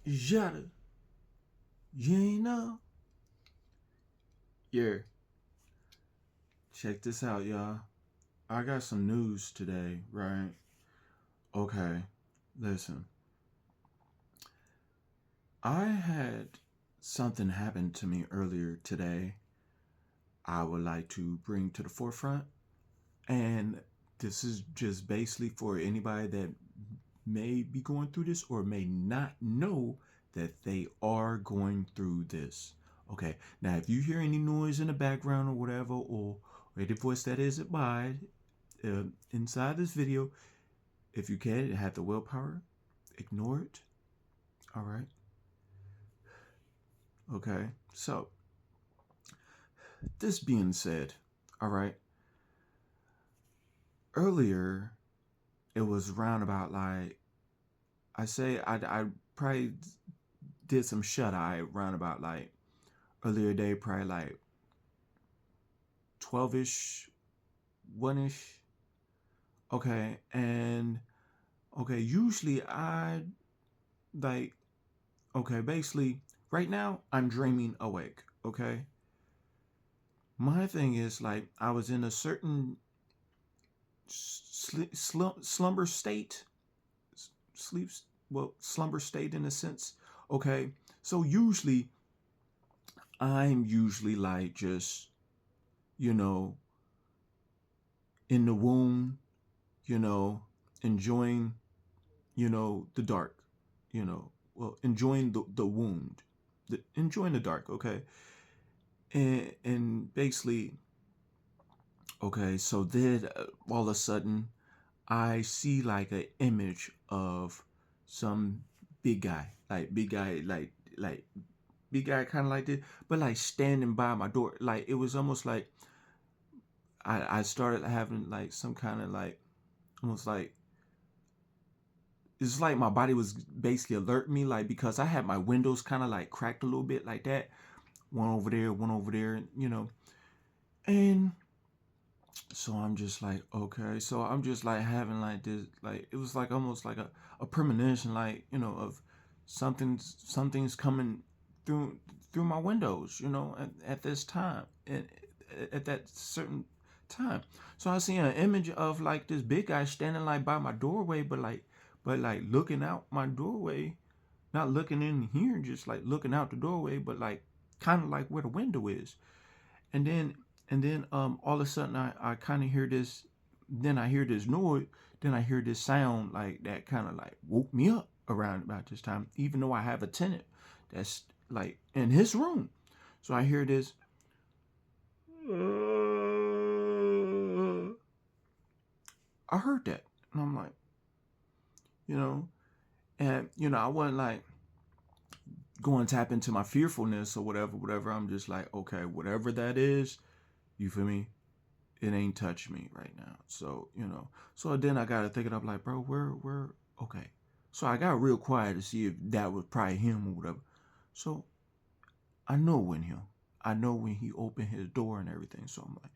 Yotta, you ain't know? Yeah, check this out, y'all. I got some news today, right? Okay, listen. I had something happen to me earlier today I would like to bring to the forefront. And this is just basically for anybody that may be going through this or may not know that they are going through this. Okay, now if you hear any noise in the background or whatever, or any voice that isn't by inside this video, if you can have the willpower, ignore it. All right. Okay. So this being said, all right. Earlier, it was round about like I probably did some shut eye round about like earlier day, probably like 12ish, 1ish. Okay, and okay, usually I like okay, basically right now I'm dreaming awake. Okay, my thing is like I was in a certain slumber state, sleeps well slumber state in a sense. Okay, so usually I'm usually like just you know in the womb, you know, enjoying the dark, enjoying the wound, enjoying the dark. Okay, and basically okay, so then all of a sudden I see like an image of some big guy, like big guy, kind of like this, but like standing by my door. Like it was almost like I started having like some kind of like almost like it's like my body was basically alerting me, like because I had my windows kind of like cracked a little bit like that, one over there, and so I'm just like, okay. So I'm just like having like this, like it was like almost like a premonition, like, of something's coming through through my windows, at this time and at that certain time. So I see an image of like this big guy standing like by my doorway, but like looking out my doorway, not looking in here, just like looking out the doorway, but like kind of like where the window is. And then all of a sudden I kind of hear this, then I hear this noise, then I hear this sound like that kind of like woke me up around about this time, even though I have a tenant that's like in his room. So I hear this I heard that, and I'm like, you know and I wasn't like going to tap into my fearfulness or whatever. I'm just like, okay, whatever that is, you feel me, it ain't touched me right now. So, so then I got to thinking up like, bro, where, okay. So I got real quiet to see if that was probably him or whatever. So I know when him. I know when he opened his door and everything. So I'm like,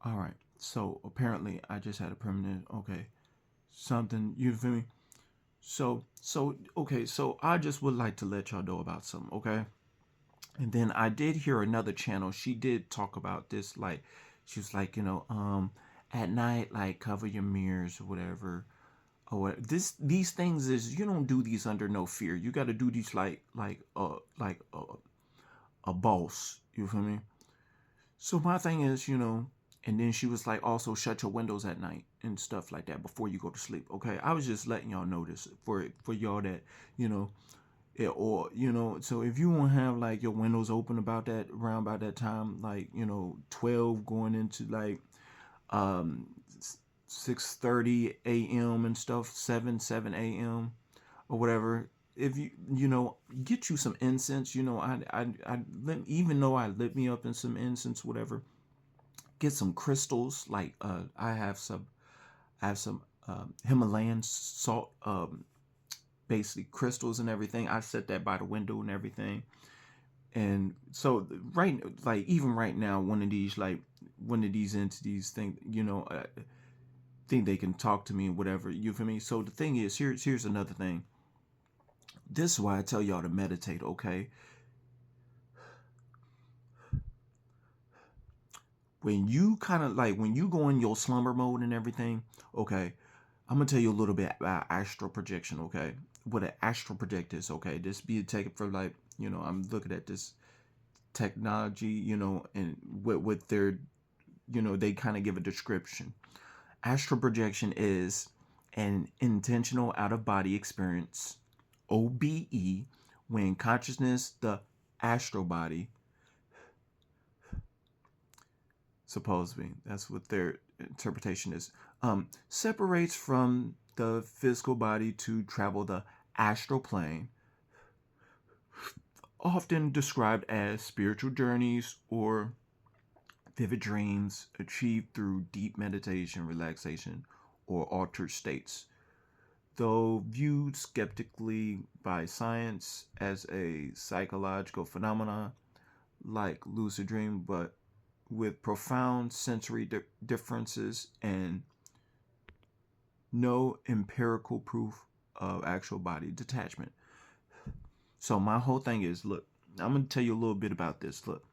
all right. So apparently I just had a permanent, okay, something, you feel me? Okay, so I just would like to let y'all know about something, okay? And then I did hear another channel. She did talk about this, like she was like, at night, like cover your mirrors or whatever. Or what these things is you don't do these under no fear. You got to do these like a boss. You feel me? So my thing is, and then she was like, also shut your windows at night and stuff like that before you go to sleep. Okay, I was just letting y'all know this for y'all that you know or so if you want to have like your windows open about that around about that time, like 12 going into like um 6:30 a.m and stuff, 7 a.m or whatever. If get you some incense, I even though I lit me up in some incense, whatever, get some crystals, like I have some Himalayan salt, basically crystals and everything. I set that by the window and everything. And so right, like even right now, one of these entities think they can talk to me and whatever. You feel me? So the thing is, here's another thing. This is why I tell y'all to meditate, okay? When you kind of like when you go in your slumber mode and everything, okay, I'm gonna tell you a little bit about astral projection, okay? What an astral project is, okay? This be taken for like, I'm looking at this technology, and with their, they kind of give a description. Astral projection is an intentional out of body experience, OBE, when consciousness, the astral body, supposedly, that's what their interpretation is, separates from the physical body to travel the astral plane, often described as spiritual journeys or vivid dreams achieved through deep meditation, relaxation, or altered states. Though viewed skeptically by science as a psychological phenomenon like lucid dream, but with profound sensory differences and no empirical proof of actual body detachment. So my whole thing is, look, I'm going to tell you a little bit about this. Look,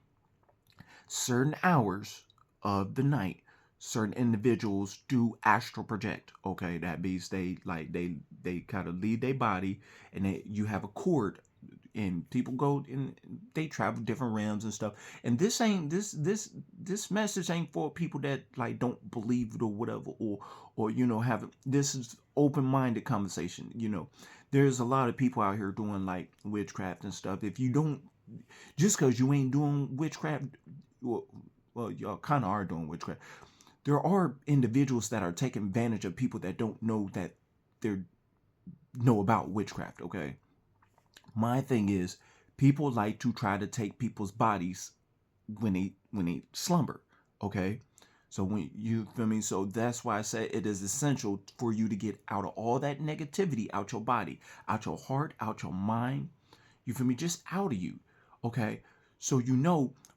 certain hours of the night, certain individuals do astral project. Okay, that means they kind of leave their body, and you have a cord, and people go and they travel different realms and stuff. And this message ain't for people that like don't believe it or whatever, or have this is open minded conversation. There's a lot of people out here doing like witchcraft and stuff. If you don't, just because you ain't doing witchcraft, well, y'all kind of are doing witchcraft. There are individuals that are taking advantage of people that don't know that they know about witchcraft. Okay, my thing is, people like to try to take people's bodies when they slumber. Okay, so when you feel me, so that's why I say it is essential for you to get out of all that negativity out your body, out your heart, out your mind. You feel me? Just out of you. Okay. So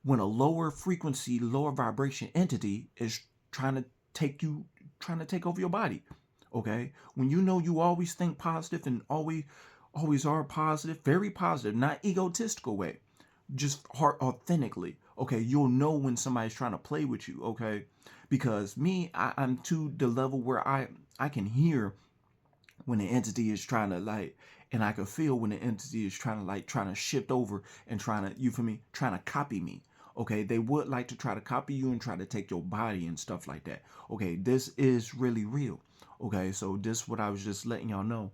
when a lower frequency, lower vibration entity is trying to take you, trying to take over your body. Okay. When you always think positive and always are positive, very positive, not egotistical way, just heart authentically. Okay. You'll know when somebody's trying to play with you. Okay. Because me, I'm to the level where I can hear when the entity is trying to like, and I can feel when the entity is trying to shift over and trying to, you feel me, trying to copy me. Okay, they would like to try to copy you and try to take your body and stuff like that. Okay, this is really real. Okay, so this what I was just letting y'all know,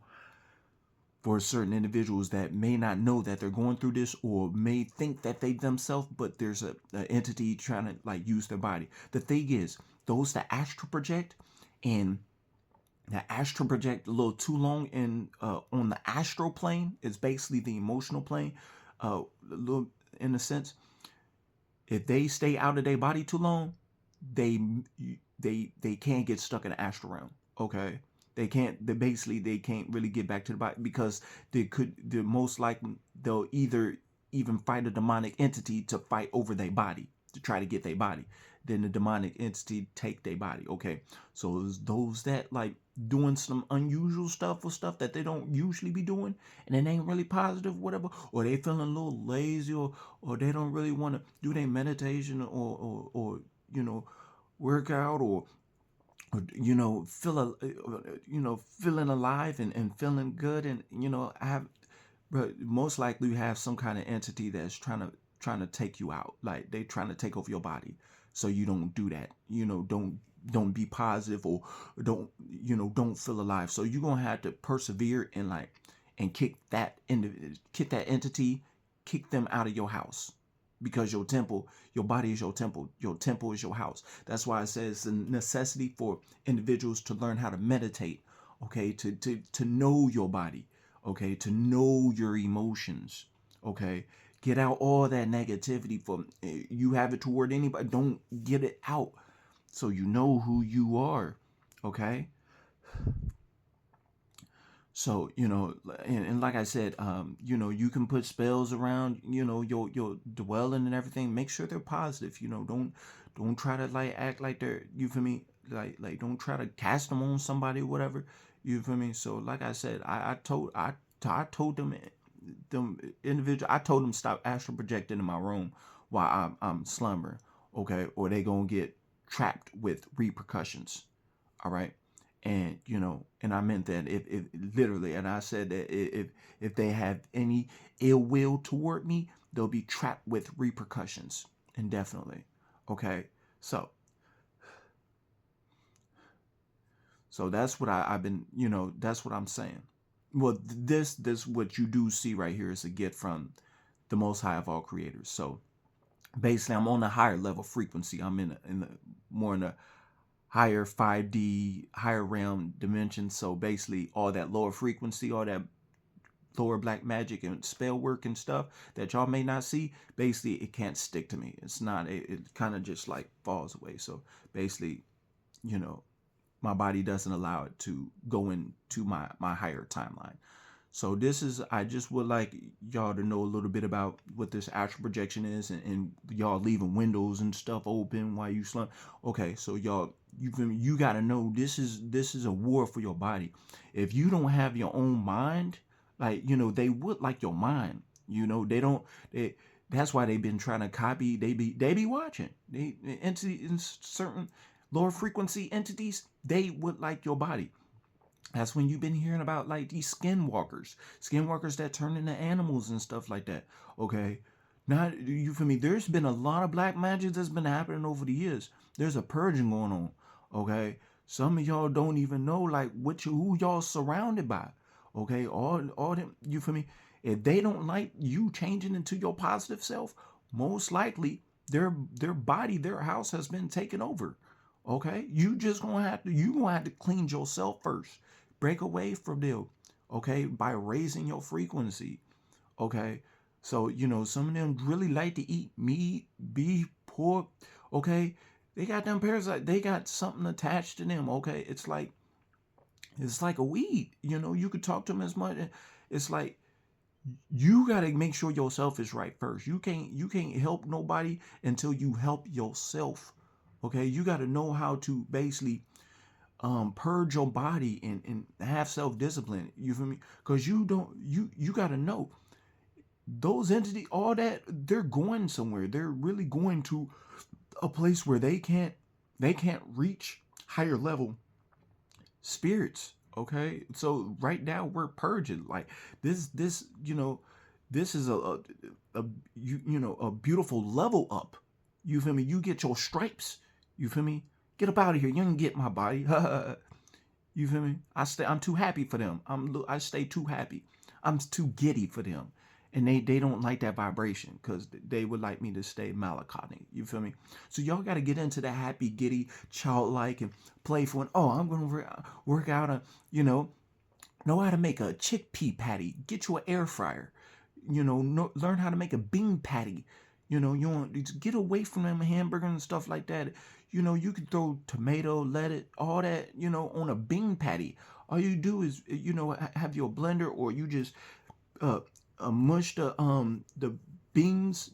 for certain individuals that may not know that they're going through this or may think that they themselves, but there's a entity trying to like use their body. The thing is, those that astral project and the astral project a little too long in on the astral plane is basically the emotional plane, a little in a sense. If they stay out of their body too long, they they can't get stuck in the astral realm. Okay, they can't. They can't really get back to the body because they're most likely they'll either even fight a demonic entity to fight over their body to try to get their body. Then the demonic entity take their body. Okay, so it's those that like doing some unusual stuff or stuff that they don't usually be doing, and it ain't really positive, whatever, or they feeling a little lazy, or they don't really want to do their meditation or work out or feel feeling alive and feeling good, and have, but most likely you have some kind of entity that's trying to take you out, like they trying to take over your body, so you don't do that. Don't be positive, or don't feel alive. So you're gonna have to persevere and like and kick that entity, kick them out of your house, because your body is your temple is your house. That's why it says it's a necessity for individuals to learn how to meditate, okay, to know your body, okay, to know your emotions, okay. Get out all that negativity from you have it toward anybody. Don't get it out, so you know who you are, okay. So and like I said, you can put spells around, your dwelling and everything. Make sure they're positive. Don't try to like act like they're, you feel me, like don't try to cast them on somebody or whatever. You feel me. So like I said, I told them them individual. I told them stop astral projecting in my room while I'm slumbering, okay, or they gonna get trapped with repercussions. All right. And and I meant that if literally, and I said that if they have any ill will toward me, they'll be trapped with repercussions indefinitely. Okay. So that's what I've been, that's what I'm saying. Well, this what you do see right here is a gift from the Most High of all creators. So basically, I'm on a higher level frequency. I'm in the more in the higher 5D, higher realm dimension. So basically, all that lower frequency, all that lower black magic and spell work and stuff that y'all may not see, basically, it can't stick to me. It's not. It kind of just like falls away. So basically, you know, my body doesn't allow it to go into my higher timeline. So this is, I just would like y'all to know a little bit about what this astral projection is, and y'all leaving windows and stuff open while you slump. Okay, so y'all, you got to know this is a war for your body. If you don't have your own mind, like they would like your mind. They don't. That's why they've been trying to copy. They be watching. They entity in certain lower frequency entities. They would like your body. That's when you've been hearing about like these skinwalkers that turn into animals and stuff like that. Okay. Not you for me. There's been a lot of black magic that's been happening over the years. There's a purging going on. Okay. Some of y'all don't even know like who y'all surrounded by. Okay. All them, you for me. If they don't like you changing into your positive self, most likely their body, their house has been taken over. Okay. You gonna have to clean yourself first. Break away from them, okay, by raising your frequency, okay? So, some of them really like to eat meat, beef, pork, okay? They got them parasites, they got something attached to them, okay? It's like a weed, you could talk to them as much. It's like you got to make sure yourself is right first. You can't help nobody until you help yourself, okay? You got to know how to basically purge your body and have self-discipline. You feel me? Because you gotta know those entities, all that, they're going somewhere. They're really going to a place where they can't reach higher level spirits. Okay, so right now we're purging like this. This is a a beautiful level up. You feel me? You get your stripes. You feel me? Get up out of here. You can get my body. You feel me? I'm too happy for them. I stay too happy. I'm too giddy for them. And they don't like that vibration because they would like me to stay melancholy. You feel me? So y'all got to get into the happy, giddy, childlike, and playful. And I'm going to work out know how to make a chickpea patty. Get you an air fryer. Learn how to make a bean patty. You want to get away from them hamburger and stuff like that. You can throw tomato, lettuce, all that, on a bean patty. All you do is, have your blender, or you just uh, mush the beans,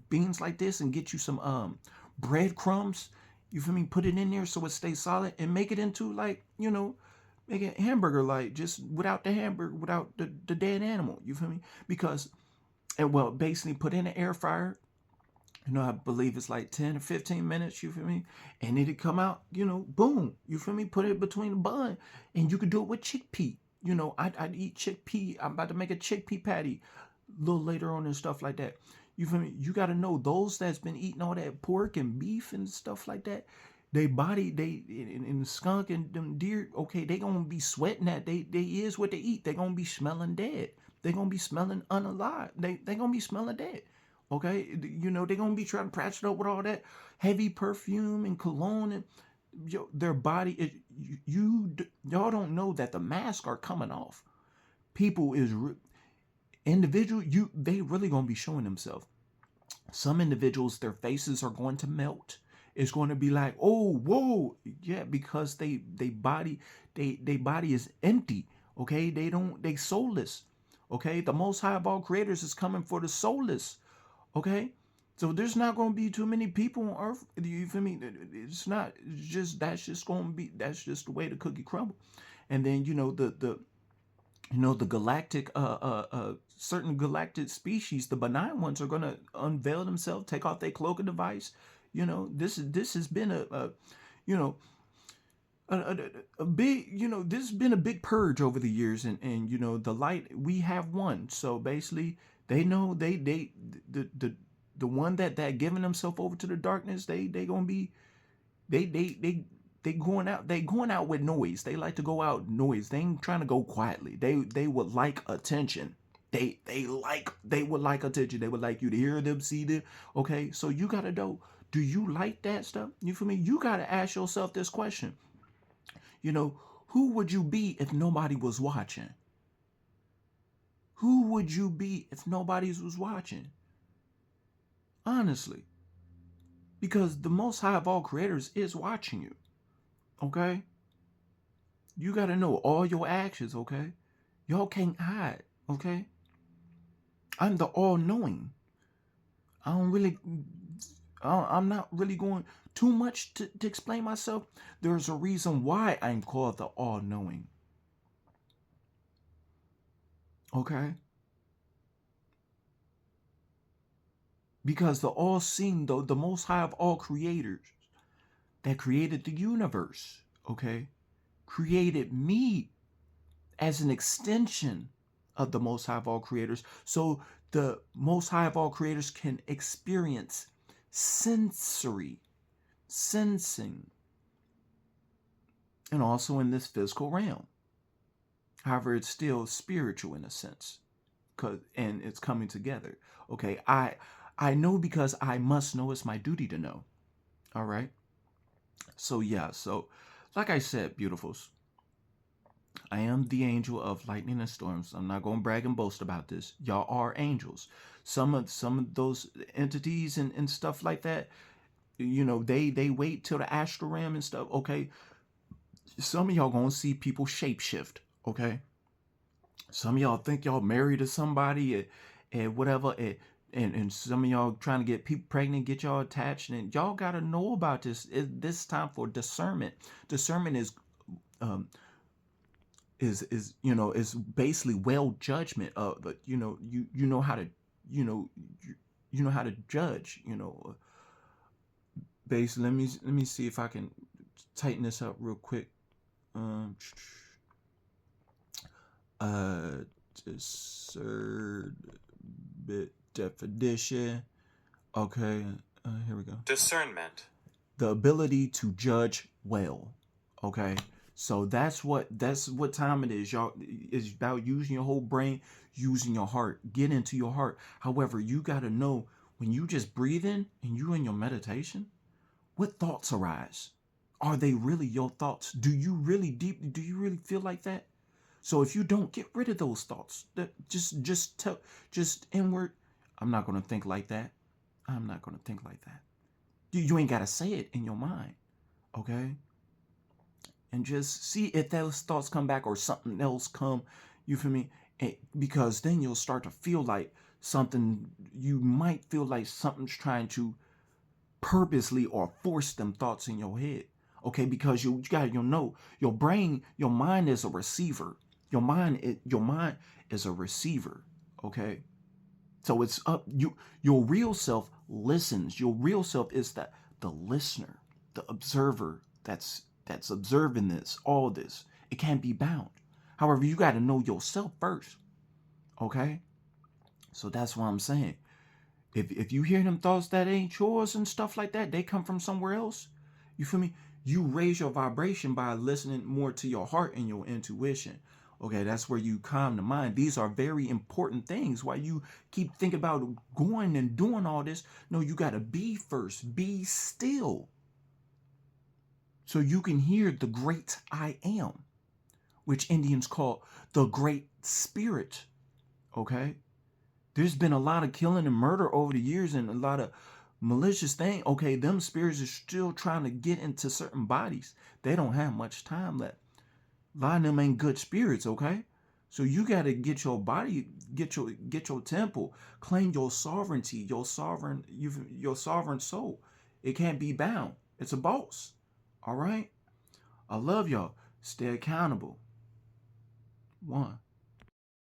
beans like this, and get you some breadcrumbs. You feel me? Put it in there so it stays solid, and make it into like, make it hamburger like, just without the hamburger, without the dead animal. You feel me? Because, and well, basically put in an air fryer. I believe it's like 10 or 15 minutes, you feel me? And it'll come out, boom, you feel me? Put it between the bun. And you could do it with chickpea. I'd eat chickpea. I'm about to make a chickpea patty a little later on and stuff like that. You feel me? You got to know those that's been eating all that pork and beef and stuff like that. They body, they in the skunk and them deer, okay, they gonna be sweating that. They is what they eat. They gonna be smelling dead. They gonna be smelling unalive. They gonna be smelling dead. Okay, they're gonna be trying to patch it up with all that heavy perfume and cologne, and their body is, y'all don't know that the masks are coming off. People is individual, they really gonna be showing themselves. Some individuals, their faces are going to melt. It's going to be like, oh, whoa, yeah, because they body is empty. Okay, they soulless. Okay, the Most High of all creators is coming for the soulless. Okay, so there's not going to be too many people on earth. You feel me? It's not, it's just, that's just going to be, that's just the way the cookie crumble. And then, the The galactic certain galactic species, the benign ones, are gonna unveil themselves, take off their cloaking device. This has been a you know a big, this has been a big purge over the years, and the light, we have won. So basically, they know the one that giving themselves over to the darkness, they gonna be, they going out with noise. They like to go out noise. They ain't trying to go quietly. They would like attention. They would like attention. They would like you to hear them, see them. Okay, so you gotta know, do you like that stuff? You feel me? You gotta ask yourself this question. Who would you be if nobody was watching? Who would you be if nobody was watching? Honestly. Because the most high of all creators is watching you. Okay? You got to know all your actions, okay? Y'all can't hide, okay? I'm the all knowing. I don't really, I'm not really going too much to explain myself. There's a reason why I'm called the all knowing, okay? Because the all seeing, the most high of all creators that created the universe, okay, created me as an extension of the most high of all creators. So the most high of all creators can experience sensory, sensing, and also in this physical realm. However, it's still spiritual in a sense, and it's coming together. Okay, I know because I must know. It's my duty to know. All right. So yeah, so like I said, beautifuls, I am the angel of lightning and storms. I'm not going to brag and boast about this. Y'all are angels. Some of those entities and stuff like that, they wait till the astral realm and stuff. Okay, some of y'all gonna see people shapeshift. Okay, some of y'all think y'all married to somebody and whatever, and some of y'all trying to get people pregnant, get y'all attached, and y'all gotta know about this. This time for discernment. Discernment um, is basically well judgment of, but you know how to, you know how to judge. Basically, let me see if I can tighten this up real quick. um uh Discernment definition. Okay, here we go. Discernment, the ability to judge well. Okay, so that's what time it is, y'all. It's about using your whole brain, using your heart. Get into your heart. However, you got to know, when you just breathe in and you in your meditation, what thoughts arise. Are they really your thoughts? Do you really feel like that? So if you don't, get rid of those thoughts, that just inward. I'm not going to think like that. I'm not going to think like that. You ain't got to say it in your mind. Okay, and just see if those thoughts come back or something else come. You feel me? Because then you'll start to feel like something. You might feel like something's trying to purposely or force them thoughts in your head. Okay, because you got, know, your brain, your mind is a receiver. Your mind is a receiver. Okay, so it's up, your real self listens. Your real self is the listener, the observer, that's observing all this. It can't be bound. However, you got to know yourself first. Okay, so that's what I'm saying. If you hear them thoughts that ain't yours and stuff like that, they come from somewhere else. You feel me? You raise your vibration by listening more to your heart and your intuition. Okay, that's where you calm the mind. These are very important things. Why you keep thinking about going and doing all this? No, you got to be first. Be still. So you can hear the great I am, which Indians call the Great Spirit. Okay? There's been a lot of killing and murder over the years and a lot of malicious thing. Okay, them spirits are still trying to get into certain bodies. They don't have much time left. A lot of them ain't good spirits, okay? So you gotta get your body, get your temple, claim your sovereignty, your sovereign soul. It can't be bound. It's a boss. All right? I love y'all. Stay accountable. One.